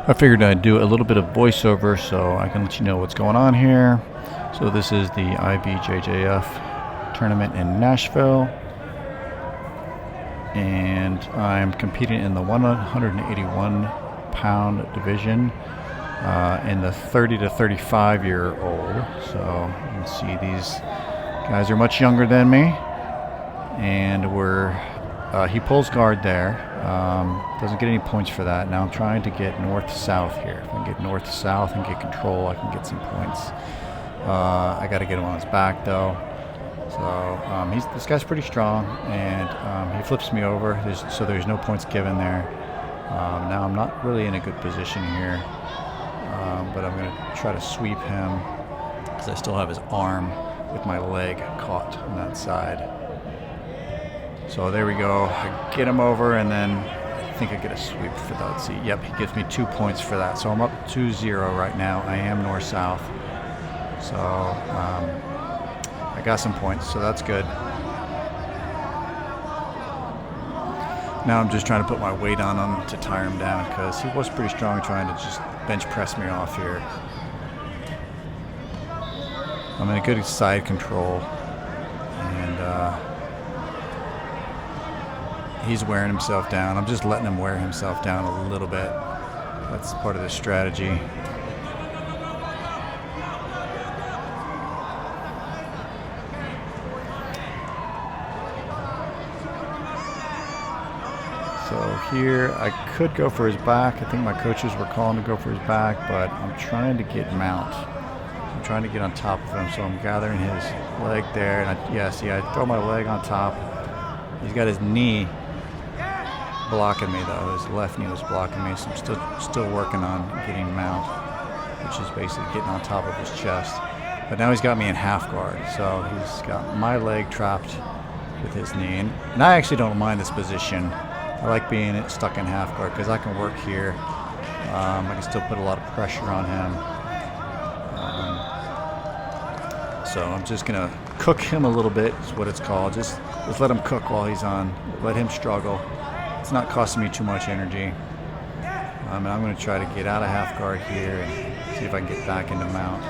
I figured I'd do a little bit of voiceover so I can let you know what's going on here. So this is the IBJJF tournament in Nashville, and I'm competing in the 181-pound division in the 30 to 35 year old. So you can see these guys are much younger than me, and he pulls guard there. Doesn't get any points for that. Now I'm trying to get north-south here. If I can get north-south and get control, I can get some points. I got to get him on his back though. So this guy's pretty strong, and he flips me over. So there's no points given there. Now I'm not really in a good position here, but I'm going to try to sweep him because I still have his arm with my leg caught on that side. So there we go. I get him over, and then I think I get a sweep for that. See, yep, he gives me 2 points for that. So I'm up 2-0 right now. I am north-south. So I got some points, so that's good. Now I'm just trying to put my weight on him to tire him down because he was pretty strong trying to just bench press me off here. I'm in a good side control, and he's wearing himself down. I'm just letting him wear himself down a little bit. That's part of the strategy. So here I could go for his back. I think my coaches were calling to go for his back, but I'm trying to get mount. I'm trying to get on top of him, so I'm gathering his leg there. And I throw my leg on top. He's got his knee blocking me though. His left knee was blocking me, so I'm still working on getting mount, which is basically getting on top of his chest. But now he's got me in half guard, so he's got my leg trapped with his knee. And I actually don't mind this position. I like being stuck in half guard because I can work here. I can still put a lot of pressure on him. So I'm just gonna cook him a little bit, is what it's called. Just let him cook while he's on. Let him struggle. It's not costing me too much energy. And I'm gonna try to get out of half guard here and see if I can get back into mount.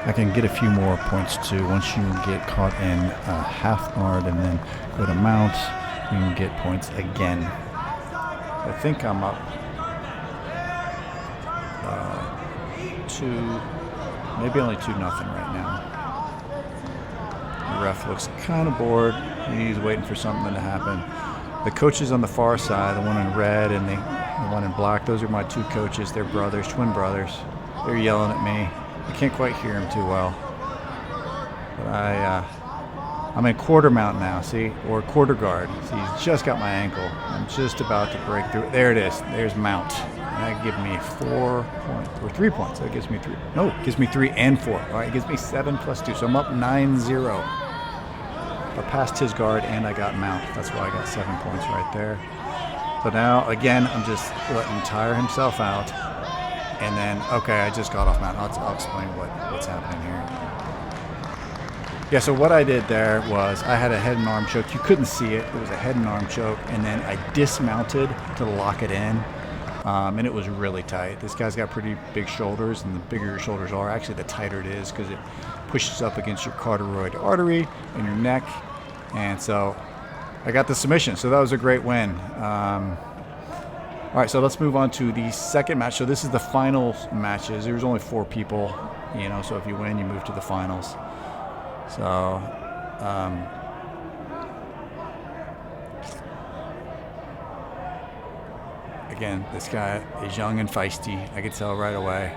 I can get a few more points too. Once you get caught in half guard and then go to mount, you can get points again. I think I'm up maybe only 2-0 right now. The ref looks kind of bored. He's waiting for something to happen. The coaches on the far side, the one in red and the one in black, those are my two coaches. They're brothers, twin brothers. They're yelling at me. I can't quite hear him too well. But I'm in quarter mount now, see? Or quarter guard. See, he's just got my ankle. I'm just about to break through. There it is. There's mount. And that gives me 4 points, or 3 points. That gives me 3. No, it gives me 3 and 4. All right, it gives me 7 plus 2. So I'm up 9-0. I passed his guard and I got mount. That's why I got 7 points right there. So now, again, I'm just letting him tire himself out. And then, okay, I just got off mount. I'll explain what's happening here. Yeah, so what I did there was I had a head and arm choke. You couldn't see it. It was a head and arm choke. And then I dismounted to lock it in. And it was really tight. This guy's got pretty big shoulders, and the bigger your shoulders are, actually the tighter it is because it pushes up against your carotid artery and your neck. And so I got the submission. So that was a great win. All right, so let's move on to the second match. So this is the finals matches. There's only 4 people, so if you win, you move to the finals. So, again, this guy is young and feisty. I could tell right away.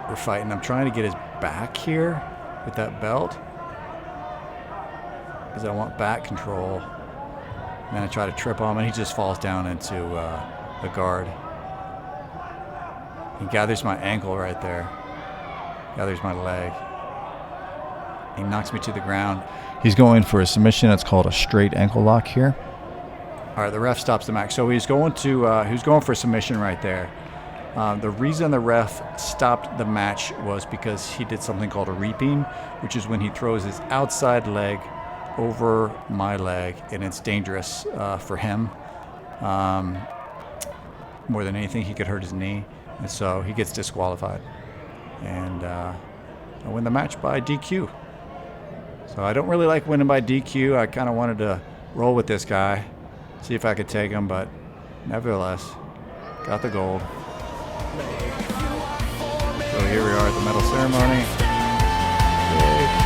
We're fighting. I'm trying to get his back here with that belt because I want back control. And then I try to trip him, and he just falls down into the guard. He gathers my ankle right there. Gathers my leg. He knocks me to the ground. He's going for a submission. It's called a straight ankle lock here. All right, the ref stops the match. So he's going for a submission right there. The reason the ref stopped the match was because he did something called a reaping, which is when he throws his outside leg over my leg, and it's dangerous for him. More than anything, he could hurt his knee, and so he gets disqualified. And I win the match by DQ. So I don't really like winning by DQ. I kind of wanted to roll with this guy, see if I could take him, but nevertheless, got the gold. So here we are at the medal ceremony. Yay.